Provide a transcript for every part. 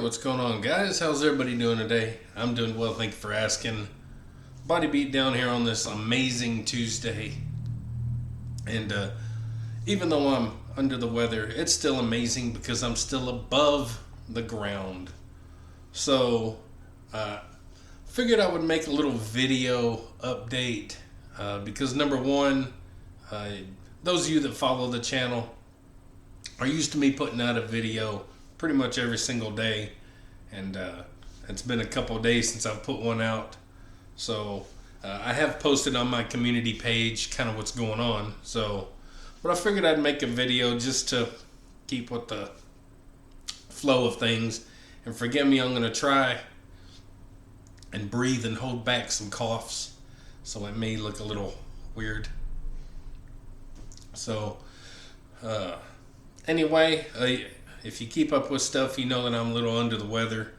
what's going on, guys? How's everybody doing today? I'm doing well, thank you for asking. Body beat down here on this amazing Tuesday. And even though I'm under the weather, it's still amazing because I'm still above the ground. So, figured I would make a little video update because number one, those of you that follow the channel are used to me putting out a video pretty much every single day, and it's been a couple of days since I've put one out. So I have posted on my community page kind of what's going on. But I figured I'd make a video just to keep with the flow of things. And forgive me, I'm going to try and breathe and hold back some coughs, so it may look a little weird. So anyway, if you keep up with stuff, you know that I'm a little under the weather.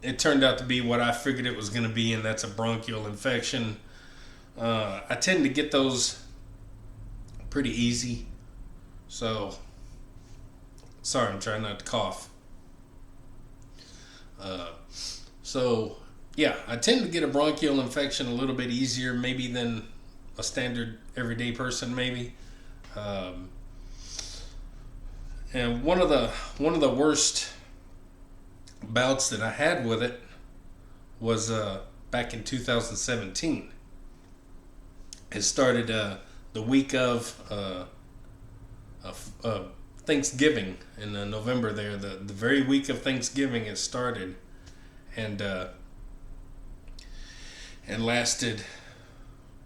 It turned out to be what I figured it was going to be, and that's a bronchial infection. I tend to get those pretty easy. So, sorry, I'm trying not to cough. Yeah, I tend to get a bronchial infection a little bit easier maybe than a standard everyday person maybe. And one of the worst bouts that I had with it was back in 2017. It started the week of Thanksgiving in November. There, the very week of Thanksgiving, it started, and lasted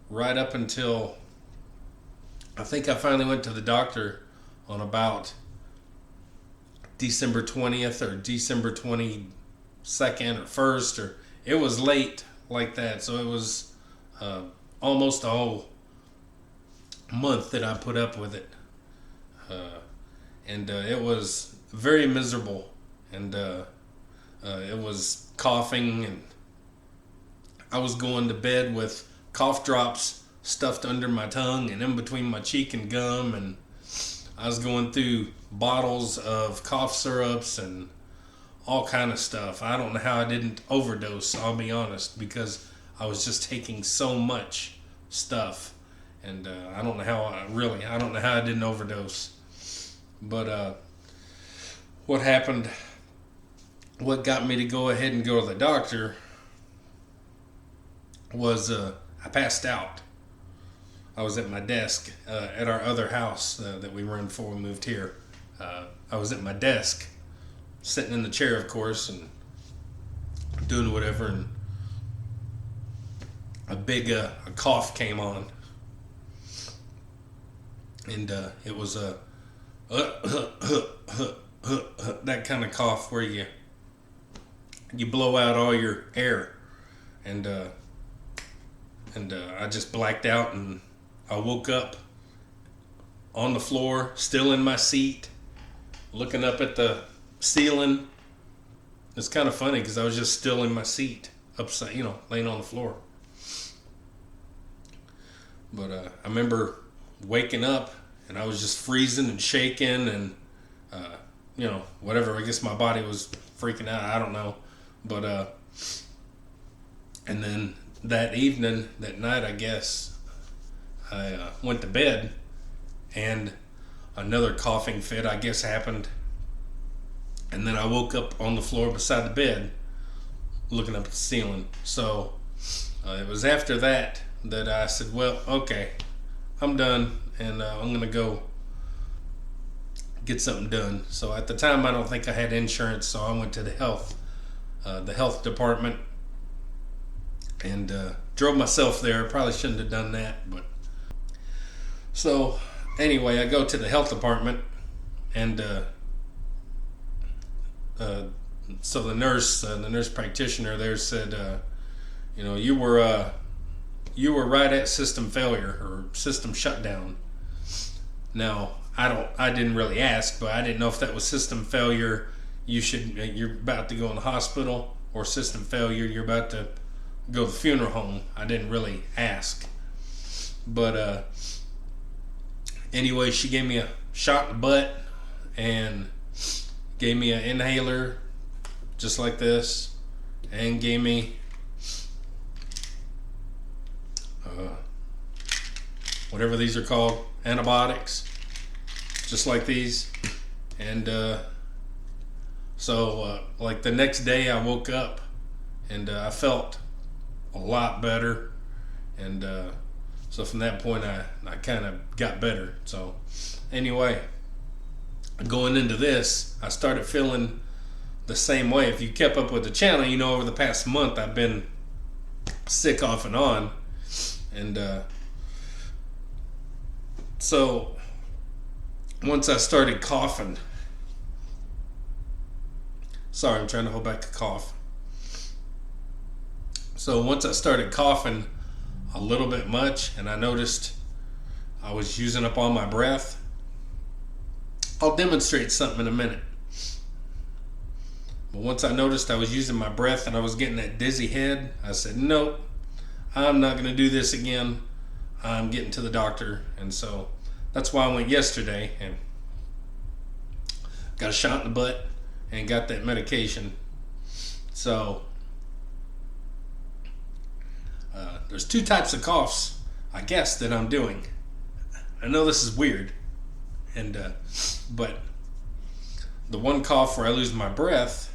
right up until I think I finally went to the doctor on about December 20th or December 22nd or 1st, or it was late like that. So it was almost a whole month that I put up with it. And it was very miserable. And it was coughing, and I was going to bed with cough drops stuffed under my tongue and in between my cheek and gum, and I was going through bottles of cough syrups and all kind of stuff. I don't know how I didn't overdose, I'll be honest, because I was just taking so much stuff, and I don't know how I didn't overdose. But what got me to go ahead and go to the doctor was I passed out. I was at my desk at our other house that we run before we moved here. I was at my desk, sitting in the chair, of course, and doing whatever, and a big a cough came on, and it was a that kind of cough where you blow out all your air, and I just blacked out, and I woke up on the floor, still in my seat, looking up at the ceiling. It's kind of funny because I was just still in my seat, upside, laying on the floor. But I remember waking up, and I was just freezing and shaking, and whatever. I guess my body was freaking out. I don't know, but and then that night, I guess, I went to bed, and another coughing fit, I guess, happened. And then I woke up on the floor beside the bed, looking up at the ceiling. So it was after that I said, well, okay, I'm done, and I'm going to go get something done. So at the time, I don't think I had insurance, so I went to the health department, and drove myself there. I probably shouldn't have done that, but so anyway, I go to the health department, and so the nurse practitioner there said, you were right at system failure or system shutdown. Now I didn't really ask, but I didn't know if that was system failure. You're about to go in the hospital, or system failure, you're about to go to the funeral home. I didn't really ask, but anyway, she gave me a shot in the butt and gave me an inhaler just like this, and gave me whatever these are called, antibiotics, just like these. And so like the next day I woke up and I felt a lot better, and so from that point I kind of got better. So anyway, going into this, I started feeling the same way. If you kept up with the channel, you know over the past month I've been sick off and on, and so once I started coughing, sorry, I'm trying to hold back a cough. So once I started coughing a little bit much, and I noticed I was using up all my breath, I'll demonstrate something in a minute. But once I noticed I was using my breath and I was getting that dizzy head, I said, nope, I'm not going to do this again. I'm getting to the doctor. And so that's why I went yesterday and got a shot in the butt and got that medication. So there's two types of coughs, I guess, that I'm doing. I know this is weird, and but the one cough where I lose my breath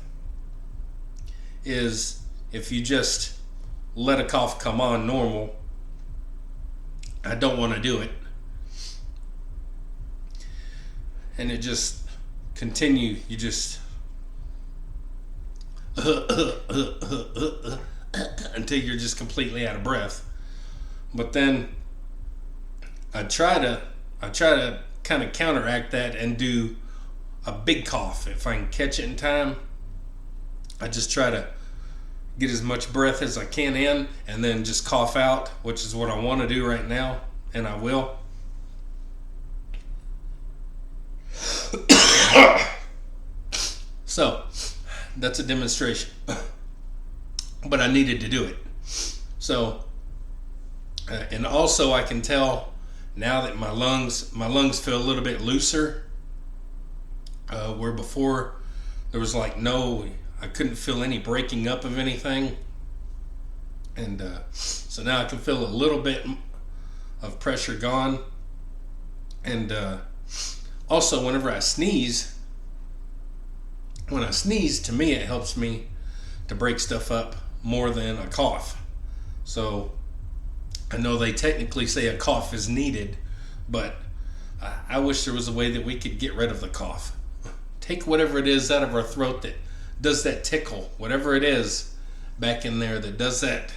is if you just let a cough come on normal. I don't want to do it, and it just continue. You just until you're just completely out of breath. But then I try to kind of counteract that and do a big cough. If I can catch it in time, I just try to get as much breath as I can in and then just cough out, which is what I want to do right now, and I will. So that's a demonstration, but I needed to do it. So and also I can tell now that my lungs feel a little bit looser, where before there was like I couldn't feel any breaking up of anything, and so now I can feel a little bit of pressure gone. And also whenever I sneeze, to me it helps me to break stuff up more than a cough. So I know they technically say a cough is needed, but I wish there was a way that we could get rid of the cough. Take whatever it is out of our throat that does that tickle, whatever it is back in there that does that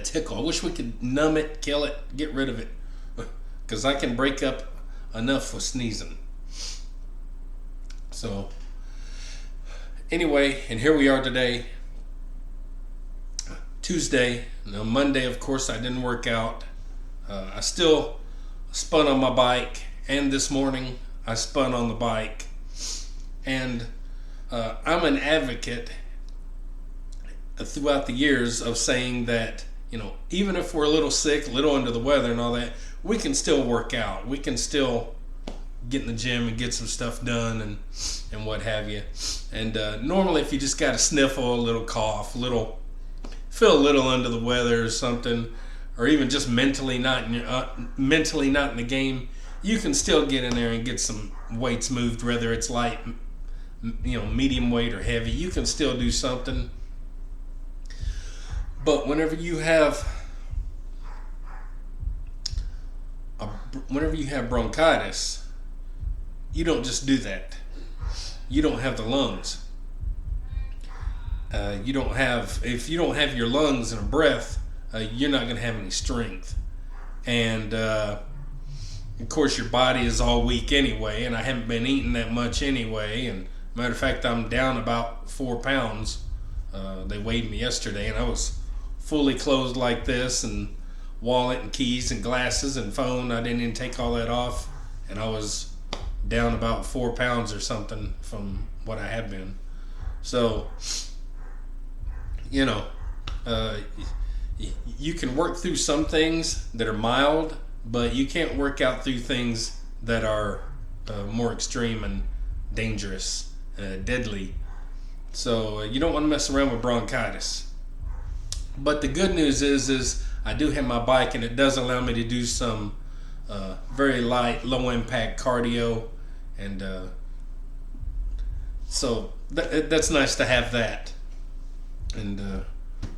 tickle. I wish we could numb it, kill it, get rid of it, because I can break up enough with sneezing. So anyway, and here we are today, Tuesday. Now Monday, of course, I didn't work out. I still spun on my bike, and this morning I spun on the bike. And I'm an advocate throughout the years of saying that, even if we're a little sick, a little under the weather and all that, we can still work out. We can still get in the gym and get some stuff done and what have you. And normally if you just got a sniffle, a little cough, feel a little under the weather or something, or even just mentally not in the game, you can still get in there and get some weights moved, whether it's light, medium weight or heavy. You can still do something. But whenever you have bronchitis, you don't just do that. You don't have the lungs. If you don't have your lungs and a breath, you're not going to have any strength. And of course your body is all weak anyway, and I haven't been eating that much anyway. And matter of fact, I'm down about 4 pounds. They weighed me yesterday, and I was fully clothed like this, and wallet and keys and glasses and phone. I didn't even take all that off, and I was down about 4 pounds or something from what I had been. So, you can work through some things that are mild, but you can't work out through things that are more extreme dangerous, deadly. So you don't want to mess around with bronchitis. But the good news is I do have my bike, and it does allow me to do some very light, low impact cardio, and so that's nice to have that. And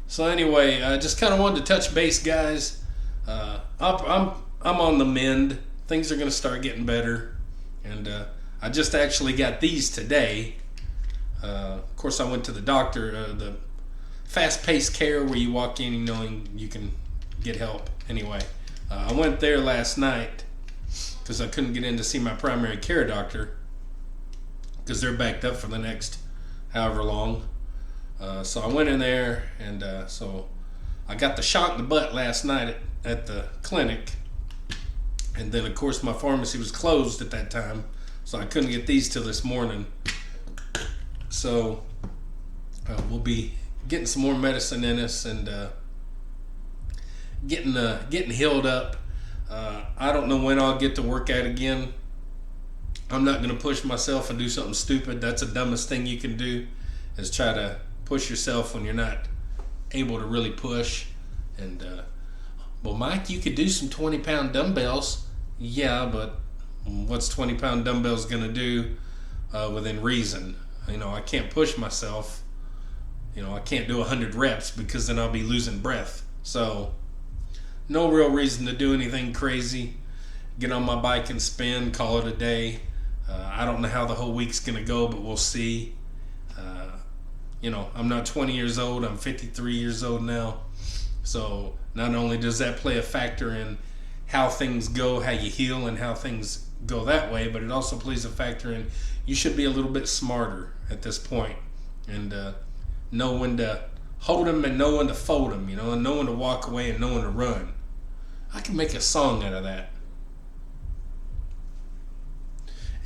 so anyway, I just kind of wanted to touch base, guys. I'm on the mend. Things are going to start getting better, and I just actually got these today. Of course, I went to the doctor, the fast-paced care where you walk in knowing you can get help. Anyway, I went there last night because I couldn't get in to see my primary care doctor because they're backed up for the next however long. So I went in there, and so I got the shot in the butt last night at the clinic. And then, of course, my pharmacy was closed at that time, so I couldn't get these till this morning. So we'll be getting some more medicine in us and getting healed up. I don't know when I'll get to work out again. I'm not going to push myself and do something stupid. That's the dumbest thing you can do, is try to push yourself when you're not able to really push. And well, Mike, you could do some 20-pound dumbbells. Yeah, but what's 20-pound dumbbells going to do within reason? I can't push myself. I can't do 100 reps because then I'll be losing breath. So no real reason to do anything crazy. Get on my bike and spin, call it a day. I don't know how the whole week's going to go, but we'll see. I'm not 20 years old. I'm 53 years old now. So not only does that play a factor in how things go, how you heal, and how things go that way, but it also plays a factor in you should be a little bit smarter at this point, and know when to hold them and know when to fold them, and know when to walk away and know when to run. I can make a song out of that.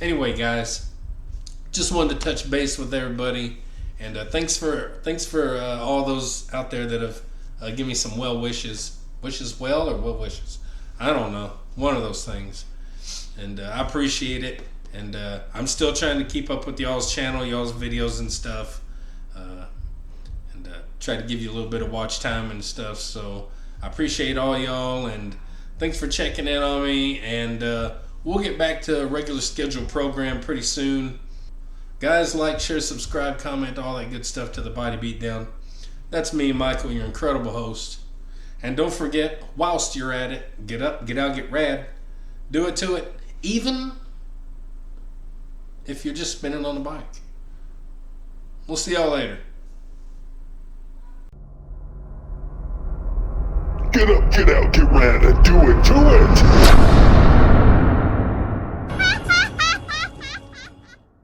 Anyway, guys, just wanted to touch base with everybody, and thanks for all those out there that have given me some well wishes. Wishes well or well wishes? I don't know. One of those things. And I appreciate it. And I'm still trying to keep up with y'all's channel, y'all's videos and stuff. And try to give you a little bit of watch time and stuff. So I appreciate all y'all. And thanks for checking in on me. And we'll get back to a regular scheduled program pretty soon. Guys, like, share, subscribe, comment, all that good stuff to the Body Beatdown. That's me, Michael, your incredible host. And don't forget, whilst you're at it, get up, get out, get rad. Do it to it, even if you're just spinning on the bike. We'll see y'all later. Get up, get out, get rad, and do it to it!